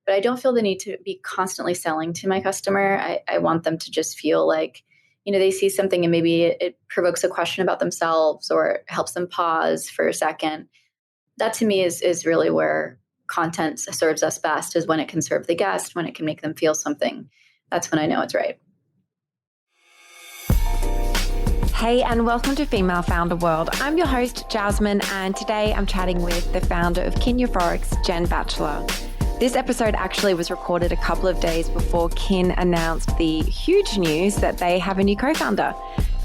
but I don't feel the need to be constantly selling to my customer. I want them to just feel like, they see something and maybe it provokes a question about themselves or helps them pause for a second. That to me is really where content serves us best, is when it can serve the guest, when it can make them feel something. That's when I know it's right. Hey, and welcome to Female Founder World. I'm your host, Jasmine, and today I'm chatting with the founder of Kin Euphorics, Jen Batchelor. This episode actually was recorded a couple of days before Kin announced the huge news that they have a new co-founder,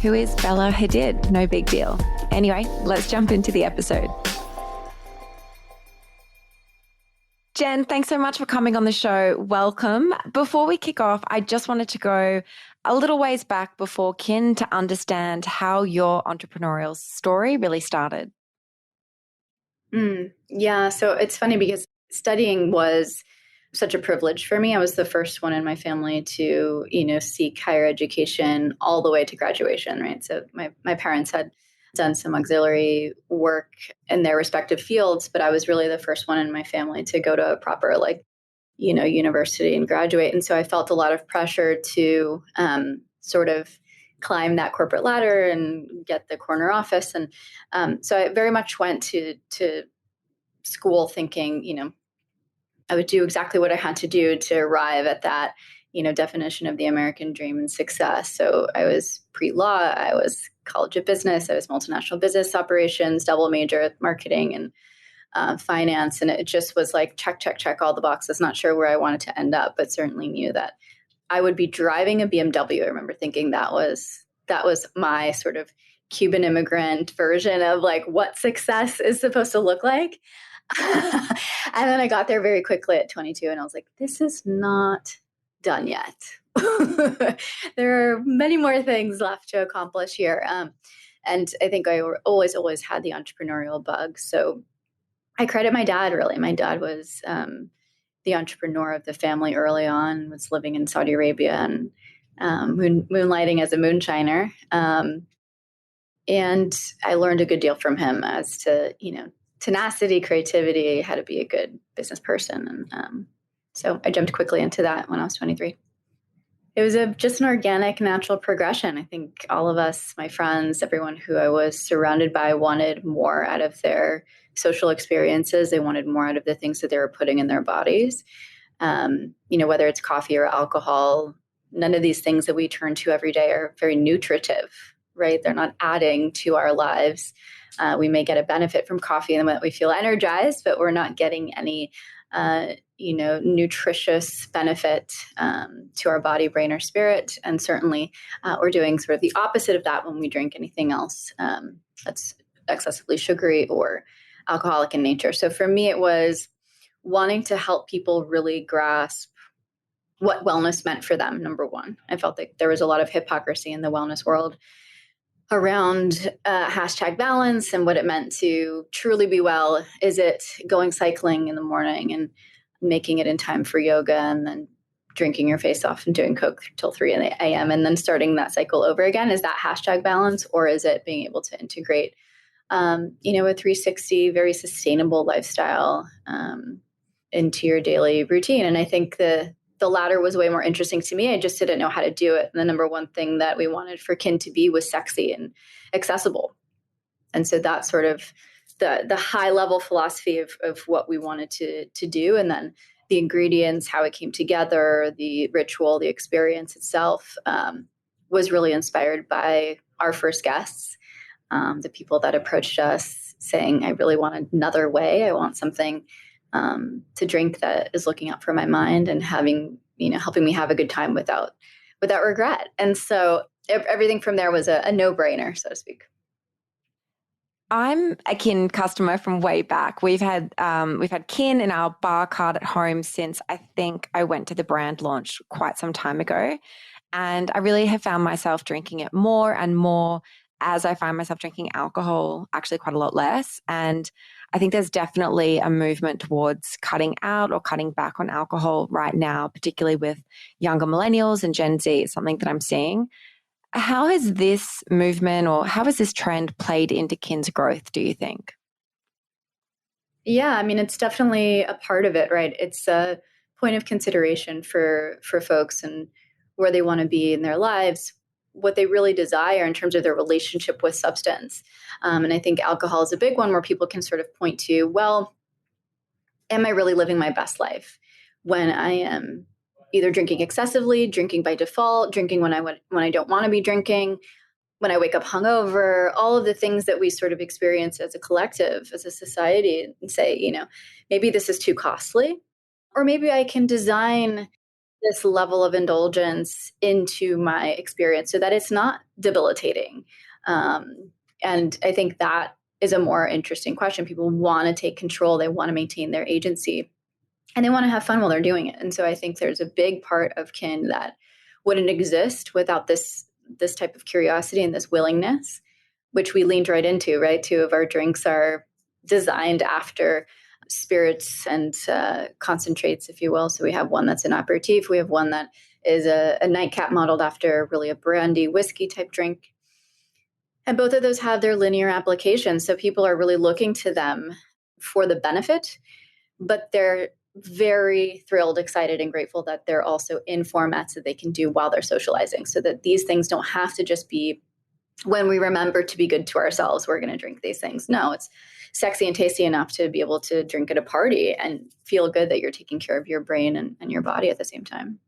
who is Bella Hadid. No big deal. Anyway, let's jump into the episode. Jen, thanks so much for coming on the show. Welcome. Before we kick off, I just wanted to go a little ways back before Kin to understand how your entrepreneurial story really started. Yeah, so it's funny because studying was such a privilege for me. I was the first one in my family to, seek higher education all the way to graduation, right? So my parents had done some auxiliary work in their respective fields, but I was really the first one in my family to go to a proper, university and graduate. And so I felt a lot of pressure to sort of climb that corporate ladder and get the corner office. And so I very much went to school thinking, I would do exactly what I had to do to arrive at that, definition of the American dream and success. So I was pre-law, I was College of Business, I was multinational business operations, double major marketing and finance. And it just was like, check, check, check all the boxes. Not sure where I wanted to end up, but certainly knew that I would be driving a BMW. I remember thinking that was my sort of Cuban immigrant version of like what success is supposed to look like. And then I got there very quickly at 22 and I was like, this is not done yet. There are many more things left to accomplish here. And I think I always had the entrepreneurial bug. So I credit my dad, really. My dad was the entrepreneur of the family early on, was living in Saudi Arabia and moonlighting as a moonshiner. And I learned a good deal from him as to, tenacity, creativity, how to be a good business person. And so I jumped quickly into that when I was 23. It was just an organic, natural progression. I think all of us, my friends, everyone who I was surrounded by wanted more out of their social experiences. They wanted more out of the things that they were putting in their bodies. Whether it's coffee or alcohol, none of these things that we turn to every day are very nutritive, right? They're not adding to our lives. We may get a benefit from coffee in the moment we feel energized, but we're not getting any, nutritious benefit to our body, brain, or spirit. And certainly we're doing sort of the opposite of that when we drink anything else that's excessively sugary or alcoholic in nature. So for me, it was wanting to help people really grasp what wellness meant for them, number one. I felt like there was a lot of hypocrisy in the wellness world around #balance and what it meant to truly be well. Is it going cycling in the morning and making it in time for yoga and then drinking your face off and doing Coke till 3 a.m. and then starting that cycle over again? Is that #balance, or is it being able to integrate, a 360, very sustainable lifestyle into your daily routine? And I think the latter was way more interesting to me. I just didn't know how to do it. And the number one thing that we wanted for Kin to be was sexy and accessible. And so that's sort of the high level philosophy of what we wanted to do. And then the ingredients, how it came together, the ritual, the experience itself was really inspired by our first guests, the people that approached us saying, I really want another way. I want something to drink that is looking out for my mind and helping me have a good time without regret. And so everything from there was a no-brainer, so to speak. I'm a Kin customer from way back. We've had Kin in our bar card at home since I think I went to the brand launch quite some time ago. And I really have found myself drinking it more and more as I find myself drinking alcohol actually quite a lot less. And I think there's definitely a movement towards cutting out or cutting back on alcohol right now, particularly with younger millennials and Gen Z. It's something that I'm seeing. How has this movement or how has this trend played into Kin's growth, do you think? Yeah, I mean, it's definitely a part of it, right? It's point of consideration for folks and where they want to be in their lives, what they really desire in terms of their relationship with substance. And I think alcohol is a big one where people can sort of point to, well, am I really living my best life when I am either drinking excessively, drinking by default, drinking when I don't want to be drinking, when I wake up hungover, all of the things that we sort of experience as a collective, as a society, and say, maybe this is too costly, or maybe I can design this level of indulgence into my experience so that it's not debilitating. And I think that is a more interesting question. People want to take control. They want to maintain their agency, and they want to have fun while they're doing it. And so I think there's a big part of Kin that wouldn't exist without this type of curiosity and this willingness, which we leaned right into, right? 2 of our drinks are designed after spirits and concentrates, if you will. So we have one that's an aperitif. We have one that is a nightcap modeled after really a brandy whiskey type drink. And both of those have their linear applications. So people are really looking to them for the benefit, but they're very thrilled, excited, and grateful that they're also in formats that they can do while they're socializing, so that these things don't have to just be when we remember to be good to ourselves, we're going to drink these things. No, it's sexy and tasty enough to be able to drink at a party and feel good that you're taking care of your brain and your body at the same time.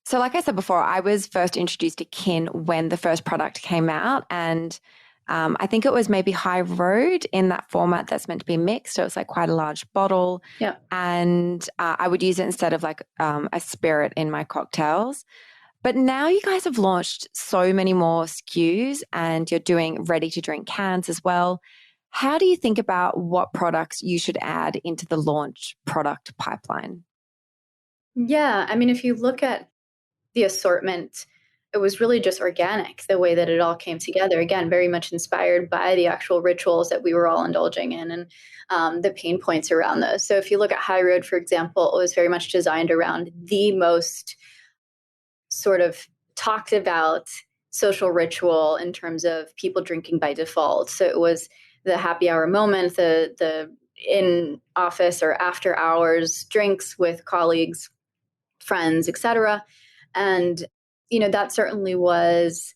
So like I said before, I was first introduced to Kin when the first product came out, and I think it was maybe High Rhode in that format that's meant to be mixed. So it's like quite a large bottle. Yeah. And I would use it instead of like a spirit in my cocktails. But now you guys have launched so many more SKUs and you're doing ready to drink cans as well. How do you think about what products you should add into the launch product pipeline? Yeah. I mean, if you look at the assortment, it was really just organic, the way that it all came together. Again, very much inspired by the actual rituals that we were all indulging in and the pain points around those. So if you look at High Road, for example, it was very much designed around the most sort of talked about social ritual in terms of people drinking by default. So it was the happy hour moment, the in office or after hours drinks with colleagues, friends, etc. And that certainly was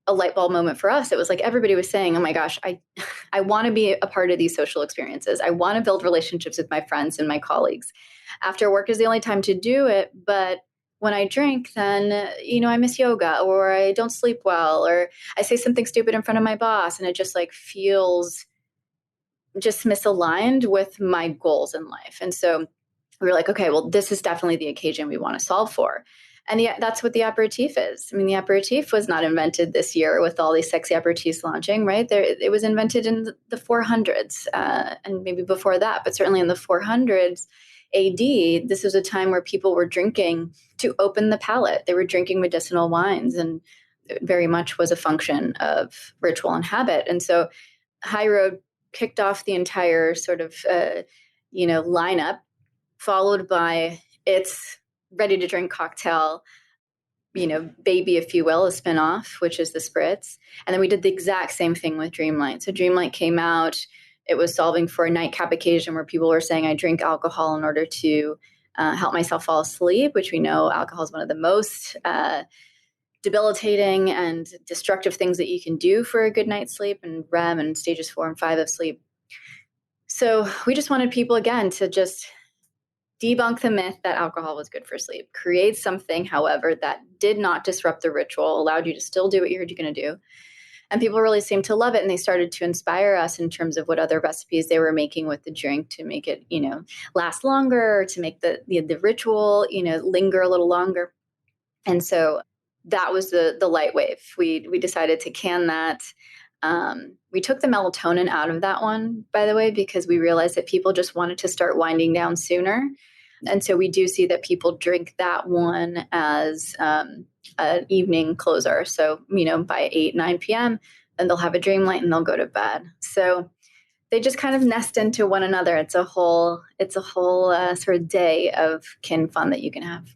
a light bulb moment for us. It was like everybody was saying, oh my gosh, I want to be a part of these social experiences. I want to build relationships with my friends and my colleagues. After work is the only time to do it. But when I drink, then, I miss yoga, or I don't sleep well, or I say something stupid in front of my boss, and it just like feels just misaligned with my goals in life. And so we were like, okay, well, this is definitely the occasion we want to solve for. And that's what the aperitif is. I mean, the aperitif was not invented this year with all these sexy aperitifs launching, right? It was invented in the 400s and maybe before that, but certainly in the 400s AD, this was a time where people were drinking to open the palate. They were drinking medicinal wines, and it very much was a function of ritual and habit. And so High Road kicked off the entire sort of, lineup, followed by its ready to drink cocktail, baby, if you will, a spinoff, which is the spritz. And then we did the exact same thing with Dreamlight. So Dreamlight came out. It was solving for a nightcap occasion where people were saying, I drink alcohol in order to help myself fall asleep, which we know alcohol is one of the most debilitating and destructive things that you can do for a good night's sleep, and REM and stages 4 and 5 of sleep. So we just wanted people, again, to just debunk the myth that alcohol was good for sleep. Create something, however, that did not disrupt the ritual, allowed you to still do what you're going to do. And people really seemed to love it. And they started to inspire us in terms of what other recipes they were making with the drink to make it, last longer, to make the ritual, linger a little longer. And so that was the light wave. We decided to can that. We took the melatonin out of that one, by the way, because we realized that people just wanted to start winding down sooner. And so we do see that people drink that one as an evening closer. So, by 8, 9 p.m., then they'll have a Dreamlight and they'll go to bed. So they just kind of nest into one another. It's a whole sort of day of Kin fun that you can have.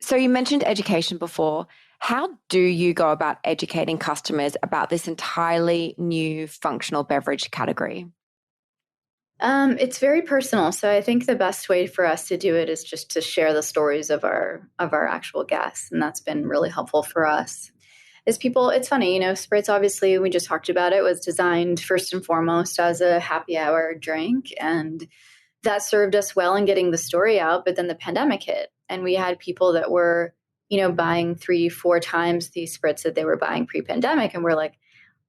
So you mentioned education before. How do you go about educating customers about this entirely new functional beverage category? It's very personal. So I think the best way for us to do it is just to share the stories of our actual guests. And that's been really helpful for us. Is people, it's funny, spritz, obviously, we just talked about it, was designed first and foremost as a happy hour drink. And that served us well in getting the story out. But then the pandemic hit, and we had people that were, buying 3-4 times the spritz that they were buying pre-pandemic. And we're like,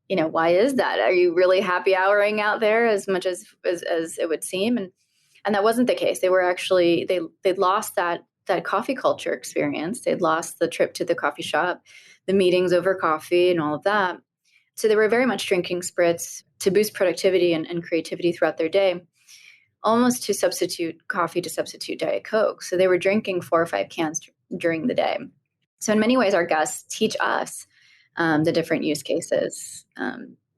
why is that? Are you really happy houring out there as much as it would seem? And that wasn't the case. They were actually, they'd lost that coffee culture experience. They'd lost the trip to the coffee shop, the meetings over coffee and all of that. So they were very much drinking spritz to boost productivity and creativity throughout their day, almost to substitute coffee, to substitute Diet Coke. So they were drinking 4 or 5 cans during the day. So in many ways, our guests teach us the different use cases.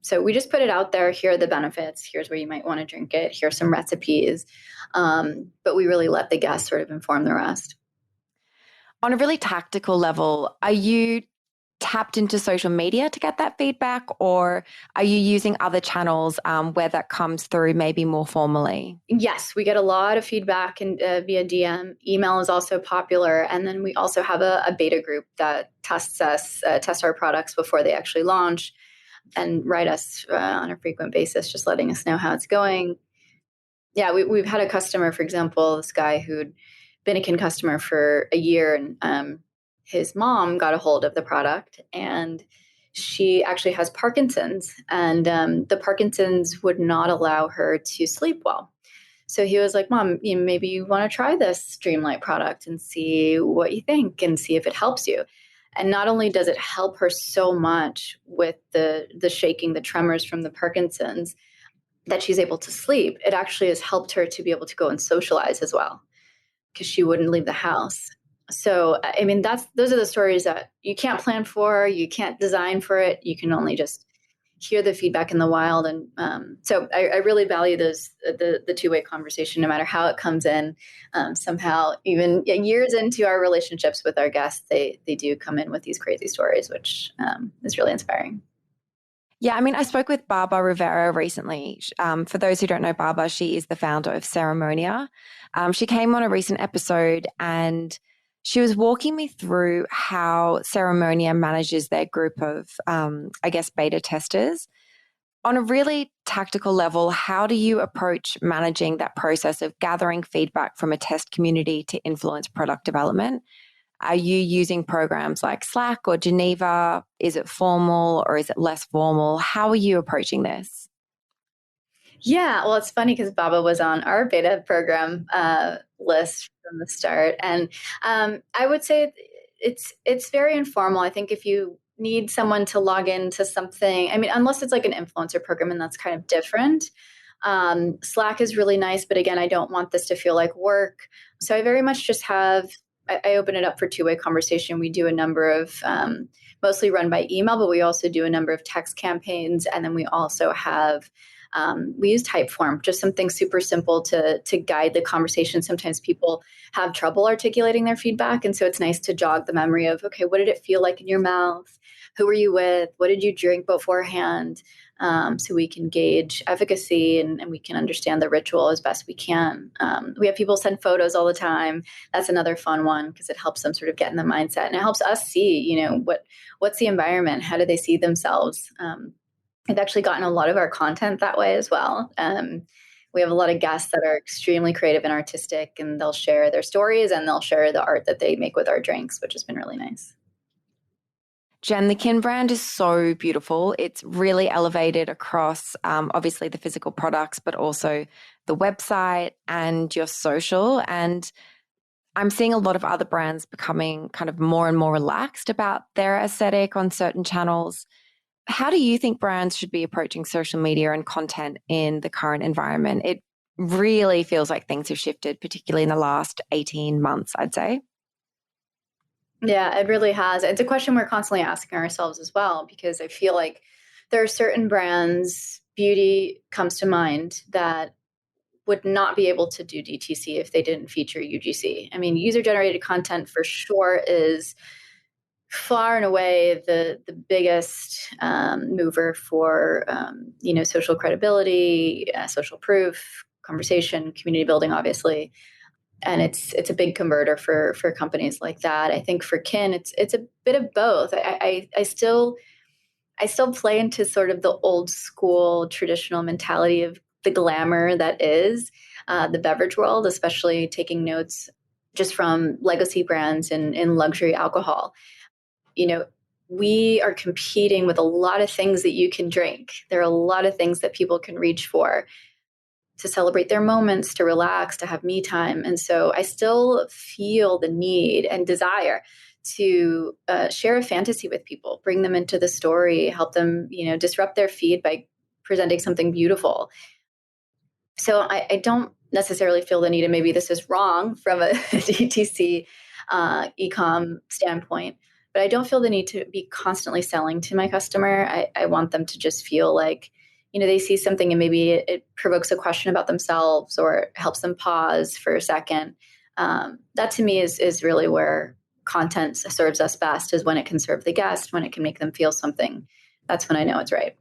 So we just put it out there. Here are the benefits. Here's where you might want to drink it. Here's some recipes. But we really let the guests sort of inform the rest. On a really tactical level, are you tapped into social media to get that feedback, or are you using other channels where that comes through maybe more formally? Yes, we get a lot of feedback and via DM. Email is also popular. And then we also have a beta group that tests our products before they actually launch and write us on a frequent basis, just letting us know how it's going. Yeah, we've had a customer, for example, this guy who'd been a Kin customer for a year, and his mom got a hold of the product, and she actually has Parkinson's, and the Parkinson's would not allow her to sleep well. So he was like, Mom, maybe you want to try this Dreamlight product and see what you think and see if it helps you. And not only does it help her so much with the shaking, the tremors from the Parkinson's, that she's able to sleep, it actually has helped her to be able to go and socialize as well, because she wouldn't leave the house. So, I mean, those are the stories that you can't plan for, you can't design for it. You can only just hear the feedback in the wild. And so I really value the two-way conversation, no matter how it comes in. Somehow, even years into our relationships with our guests, they do come in with these crazy stories, which is really inspiring. Yeah, I mean, I spoke with Barbara Rivera recently. For those who don't know Barbara, she is the founder of Ceremonia. She came on a recent episode and she was walking me through how Ceremonia manages their group of, beta testers. On a really tactical level, how do you approach managing that process of gathering feedback from a test community to influence product development? Are you using programs like Slack or Geneva? Is it formal or is it less formal? How are you approaching this? Yeah, well, it's funny because Baba was on our beta program list from the start. And I would say it's very informal. I think if you need someone to log into something, I mean, unless it's like an influencer program, and that's kind of different. Slack is really nice, but again, I don't want this to feel like work. So I very much just I open it up for two-way conversation. We do a number of, mostly run by email, but we also do a number of text campaigns. And then we also have, we use Typeform, just something super simple to guide the conversation. Sometimes people have trouble articulating their feedback. And so it's nice to jog the memory of, okay, what did it feel like in your mouth? Who were you with? What did you drink beforehand? So we can gauge efficacy and we can understand the ritual as best we can. We have people send photos all the time. That's another fun one because it helps them sort of get in the mindset, and it helps us see, what's the environment? How do they see themselves? I've actually gotten a lot of our content that way as well. We have a lot of guests that are extremely creative and artistic, and they'll share their stories and they'll share the art that they make with our drinks, which has been really nice. Jen, the Kin brand is so beautiful. It's really elevated across obviously the physical products, but also the website and your social. And I'm seeing a lot of other brands becoming kind of more and more relaxed about their aesthetic on certain channels. How do you think brands should be approaching social media and content in the current environment? It really feels like things have shifted, particularly in the last 18 months, I'd say. Yeah, it really has. It's a question we're constantly asking ourselves as well, because I feel like there are certain brands, beauty comes to mind, that would not be able to do DTC if they didn't feature UGC. I mean, user-generated content for sure is far and away the biggest mover for social credibility, social proof, conversation, community building, obviously. And it's a big converter for companies like that. I think for Kin, it's a bit of both. I still play into sort of the old school traditional mentality of the glamour that is the beverage world, especially taking notes just from legacy brands in luxury alcohol. You know, we are competing with a lot of things that you can drink. There are a lot of things that people can reach for to celebrate their moments, to relax, to have me time. And so I still feel the need and desire to share a fantasy with people, bring them into the story, help them, disrupt their feed by presenting something beautiful. So I don't necessarily feel the need, and maybe this is wrong from a DTC e-com standpoint, but I don't feel the need to be constantly selling to my customer. I want them to just feel like, they see something and maybe it provokes a question about themselves or helps them pause for a second. That to me is really where content serves us best, is when it can serve the guest, when it can make them feel something. That's when I know it's right.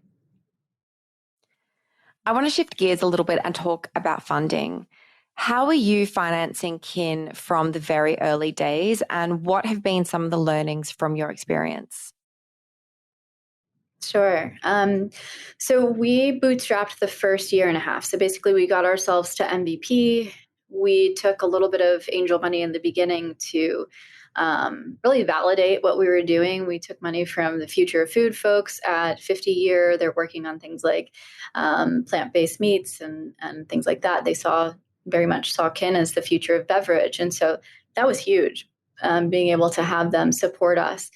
I want to shift gears a little bit and talk about funding. How are you financing Kin from the very early days, and what have been some of the learnings from your experience? Sure. So we bootstrapped the first year and a half. So basically we got ourselves to MVP. We took a little bit of angel money in the beginning to really validate what we were doing. We took money from the Future of Food folks at 50 year. They're working on things like plant-based meats and things like that. They very much saw Kin as the future of beverage. And so that was huge, being able to have them support us.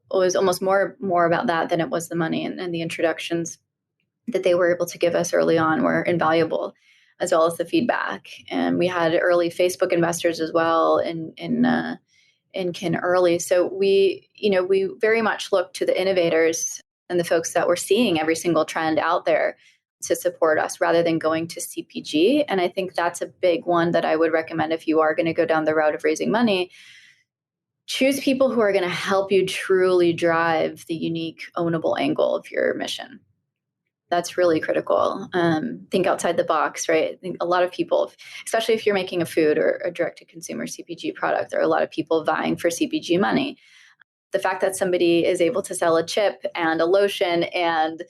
Was almost more about that than it was the money, and the introductions that they were able to give us early on were invaluable, as well as the feedback. And we had early Facebook investors as well in Kin early. So we very much looked to the innovators and the folks that were seeing every single trend out there to support us rather than going to CPG. And I think that's a big one that I would recommend if you are going to go down the route of raising money. Choose people who are going to help you truly drive the unique, ownable angle of your mission. That's really critical. Think outside the box, right? I think a lot of people, especially if you're making a food or a direct-to-consumer CPG product, there are a lot of people vying for CPG money. The fact that somebody is able to sell a chip and a lotion and,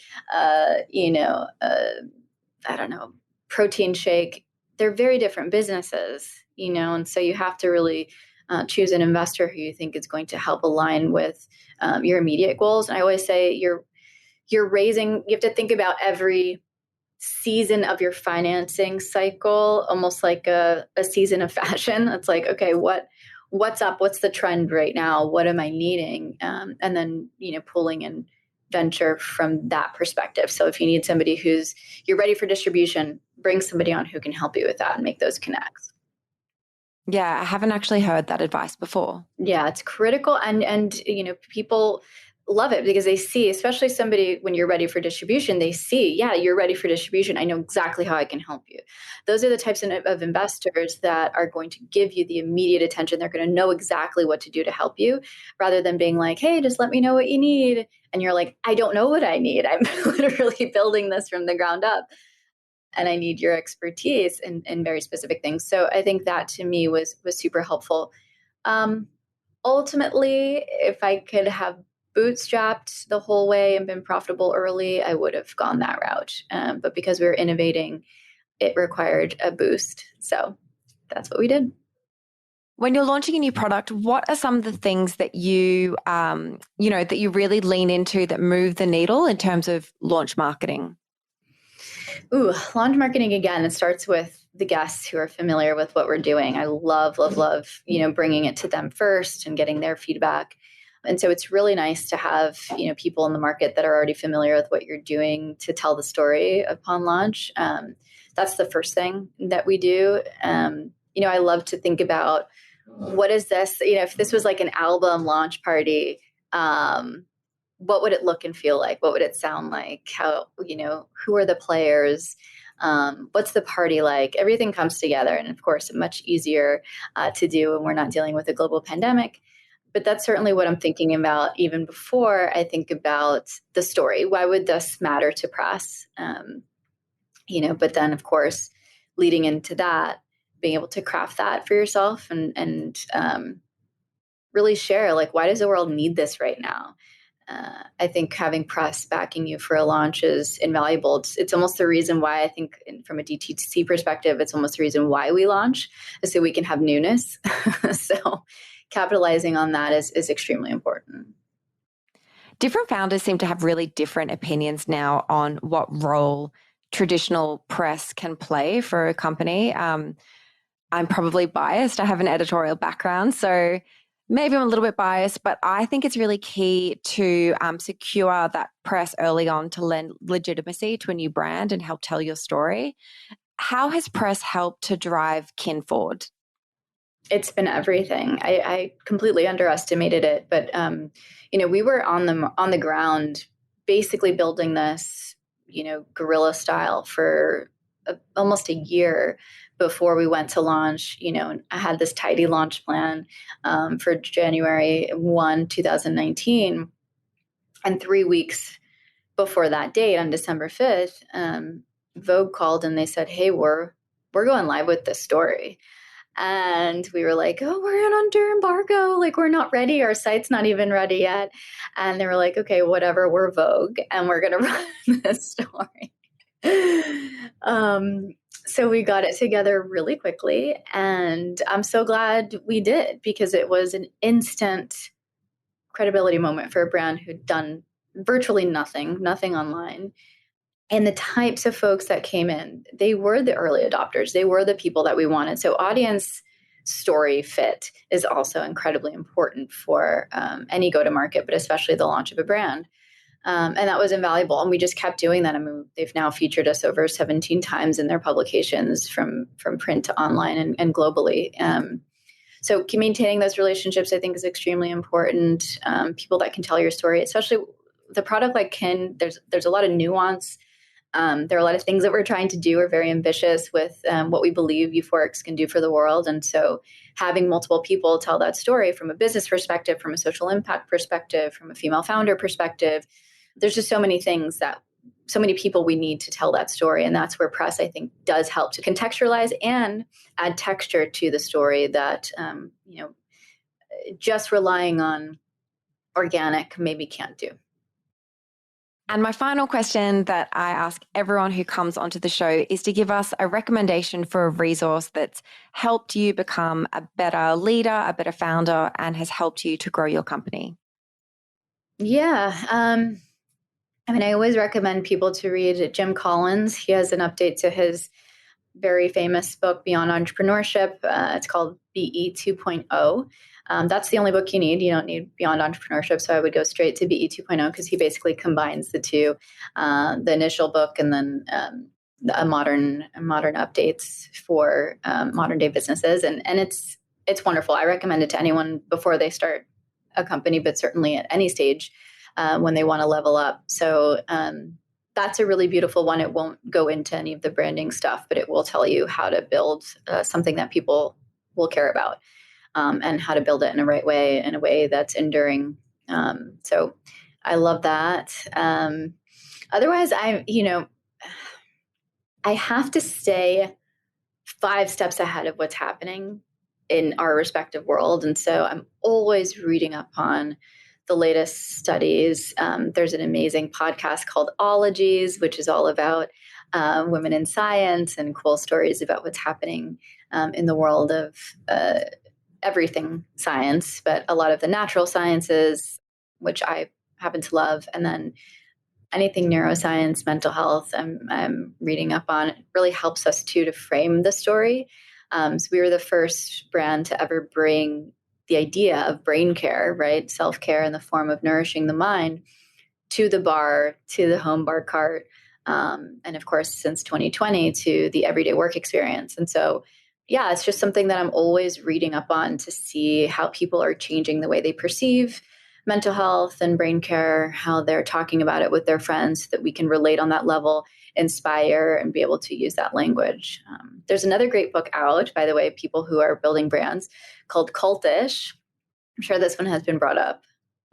protein shake, they're very different businesses, and so you have to really choose an investor who you think is going to help align with your immediate goals. And I always say you have to think about every season of your financing cycle almost like a season of fashion. It's like, okay, what's up? What's the trend right now? What am I needing? And then, pulling in venture from that perspective. So if you need somebody you're ready for distribution, bring somebody on who can help you with that and make those connects. Yeah, I haven't actually heard that advice before. Yeah, it's critical. And people love it because they see, especially somebody when you're ready for distribution, they see, yeah, you're ready for distribution. I know exactly how I can help you. Those are the types of investors that are going to give you the immediate attention. They're going to know exactly what to do to help you rather than being like, hey, just let me know what you need. And you're like, I don't know what I need. I'm literally building this from the ground up. And I need your expertise in very specific things. So I think that to me was super helpful. Ultimately, if I could have bootstrapped the whole way and been profitable early, I would have gone that route. But because we were innovating, it required a boost. So that's what we did. When you're launching a new product, what are some of the things that you, that you really lean into that move the needle in terms of launch marketing? Launch marketing, again, it starts with the guests who are familiar with what we're doing. I love, bringing it to them first and getting their feedback. And so it's really nice to have, people in the market that are already familiar with what you're doing to tell the story upon launch. That's the first thing that we do. I love to think about what is this, if this was like an album launch party, what would it look and feel like? What would it sound like? How, who are the players? What's the party like? Everything comes together. And of course, much easier to do when we're not dealing with a global pandemic. But that's certainly what I'm thinking about even before I think about the story. Why would this matter to press? But then, of course, leading into that, being able to craft that for yourself and really share, like, why does the world need this right now? I think having press backing you for a launch is invaluable. It's almost the reason why I think from a DTC perspective, it's almost the reason why we launch, is so we can have newness. So capitalizing on that is extremely important. Different founders seem to have really different opinions now on what role traditional press can play for a company. I'm probably biased. I have an editorial background, so maybe I'm a little bit biased, but I think it's really key to secure that press early on to lend legitimacy to a new brand and help tell your story. How has press helped to drive Kin forward? It's been everything. I completely underestimated it, but we were on the ground, basically building this, guerrilla style for almost a year before we went to launch. I had this tidy launch plan for January 1, 2019, and 3 weeks before that date, on December 5th, Vogue called and they said, "Hey, we're going live with this story." And we were like, "Oh, we're under embargo. Like, we're not ready. Our site's not even ready yet." And they were like, "Okay, whatever, we're Vogue and we're going to run this story." So we got it together really quickly. And I'm so glad we did, because it was an instant credibility moment for a brand who'd done virtually nothing online. And the types of folks that came in, they were the early adopters. They were the people that we wanted. So audience story fit is also incredibly important for any go-to-market, but especially the launch of a brand. And that was invaluable. And we just kept doing that. I mean, they've now featured us over 17 times in their publications, from print to online and globally. So maintaining those relationships, I think, is extremely important. People that can tell your story, especially the product like Kin, there's a lot of nuance. There are a lot of things that we're trying to do. We're very ambitious with what we believe Euphorics can do for the world. And so having multiple people tell that story from a business perspective, from a social impact perspective, from a female founder perspective, there's just so many things so many people we need to tell that story. And that's where press, I think, does help to contextualize and add texture to the story that, just relying on organic maybe can't do. And my final question that I ask everyone who comes onto the show is to give us a recommendation for a resource that's helped you become a better leader, a better founder, and has helped you to grow your company. Yeah. I always recommend people to read Jim Collins. He has an update to his very famous book, Beyond Entrepreneurship. It's called BE 2.0. That's the only book you need. You don't need Beyond Entrepreneurship. So I would go straight to BE 2.0, because he basically combines the two, the initial book and then modern updates for modern day businesses. And it's wonderful. I recommend it to anyone before they start a company, but certainly at any stage when they want to level up. So that's a really beautiful one. It won't go into any of the branding stuff, but it will tell you how to build something that people will care about. And how to build it in a right way, in a way that's enduring. So I love that. Otherwise, I have to stay 5 steps ahead of what's happening in our respective world. And so I'm always reading up on the latest studies. There's an amazing podcast called Ologies, which is all about women in science and cool stories about what's happening in the world of everything science, but a lot of the natural sciences, which I happen to love. And then anything neuroscience, mental health, I'm reading up on. It really helps us to frame the story. So we were the first brand to ever bring the idea of brain care, right? Self-care in the form of nourishing the mind, to the bar, to the home bar cart. And of course, since 2020, to the everyday work experience. And so yeah, it's just something that I'm always reading up on to see how people are changing the way they perceive mental health and brain care, how they're talking about it with their friends, so that we can relate on that level, inspire, and be able to use that language. There's another great book out, by the way, people who are building brands, called Cultish. I'm sure this one has been brought up.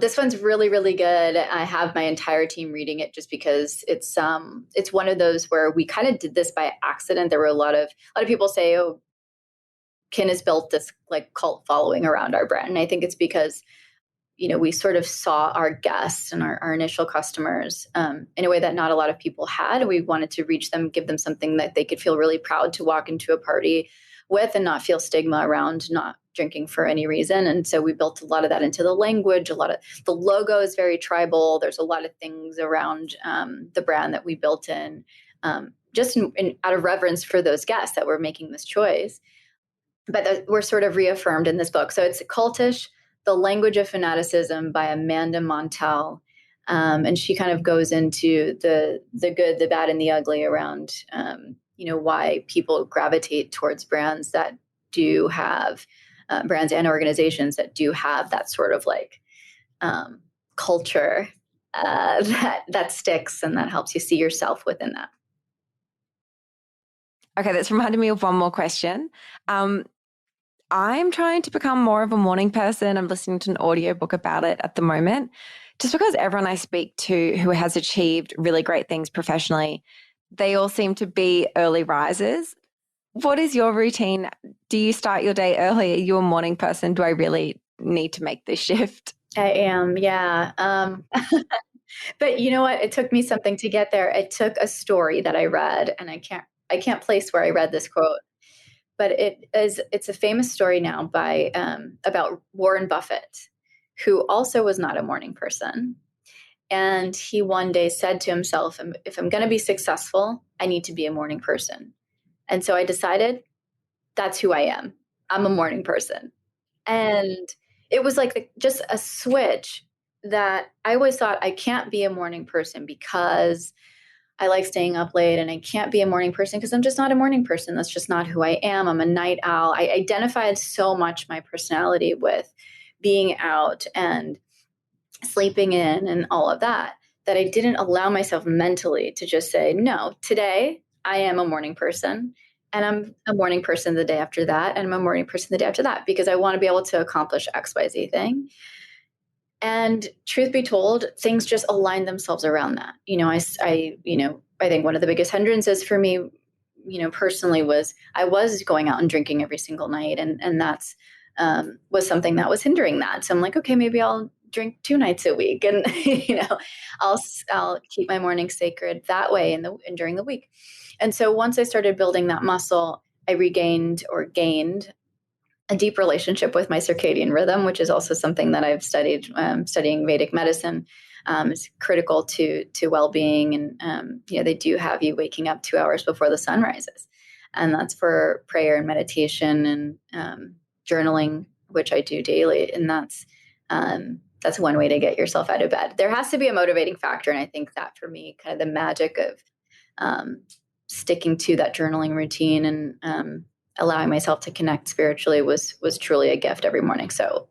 This one's really, really good. I have my entire team reading it just because it's one of those where we kind of did this by accident. There were a lot of people say, "Oh, Kin has built this like cult following around our brand," and I think it's because we sort of saw our guests and our initial customers in a way that not a lot of people had. We wanted to reach them, give them something that they could feel really proud to walk into a party with and not feel stigma around not drinking for any reason. And so we built a lot of that into the language. A lot of the logo is very tribal. There's a lot of things around the brand that we built in just out of reverence for those guests that were making this choice. But we're sort of reaffirmed in this book. So it's Cultish, The Language of Fanaticism by Amanda Montell. And she kind of goes into the good, the bad, and the ugly around, why people gravitate towards brands that do have brands and organizations that do have that sort of like culture that sticks and that helps you see yourself within that. Okay, that's reminded me of one more question. I'm trying to become more of a morning person. I'm listening to an audiobook about it at the moment. Just because everyone I speak to who has achieved really great things professionally, they all seem to be early risers. What is your routine? Do you start your day early? Are you a morning person? Do I really need to make this shift? I am, yeah. But you know what? It took me something to get there. It took a story that I read, and I can't place where I read this quote. But it's a famous story now about Warren Buffett, who also was not a morning person. And he one day said to himself, if I'm going to be successful, I need to be a morning person. And so I decided that's who I am. I'm a morning person. And it was like just a switch that I always thought I can't be a morning person because I like staying up late, and I can't be a morning person because I'm just not a morning person. That's just not who I am. I'm a night owl. I identified so much my personality with being out and sleeping in and all of that I didn't allow myself mentally to just say, no, today I am a morning person, and I'm a morning person the day after that, and I'm a morning person the day after that, because I want to be able to accomplish XYZ thing. And truth be told, things just align themselves around that. I think one of the biggest hindrances for me, personally was I was going out and drinking every single night. And that's was something that was hindering that. So I'm like, okay, maybe I'll drink 2 nights a week, and, I'll keep my mornings sacred that way and during the week. And so once I started building that muscle, I gained a deep relationship with my circadian rhythm, which is also something that I've studied. Studying Vedic medicine is critical to well-being, and they do have you waking up 2 hours before the sun rises, and that's for prayer and meditation and journaling, which I do daily. And that's one way to get yourself out of bed. There has to be a motivating factor, and I think that for me, kind of the magic of sticking to that journaling routine and allowing myself to connect spiritually was truly a gift every morning. So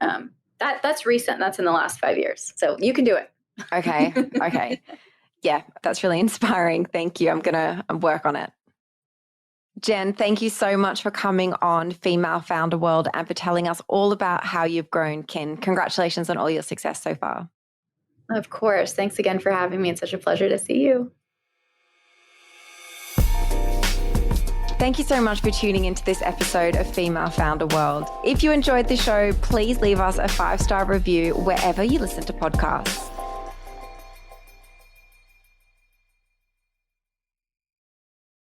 that's recent. That's in the last 5 years. So you can do it. Okay. Yeah, that's really inspiring. Thank you. I'm going to work on it. Jen, thank you so much for coming on Female Founder World and for telling us all about how you've grown Kin. Congratulations on all your success so far. Of course. Thanks again for having me. It's such a pleasure to see you. Thank you so much for tuning into this episode of Female Founder World. If you enjoyed the show, please leave us a 5-star review wherever you listen to podcasts.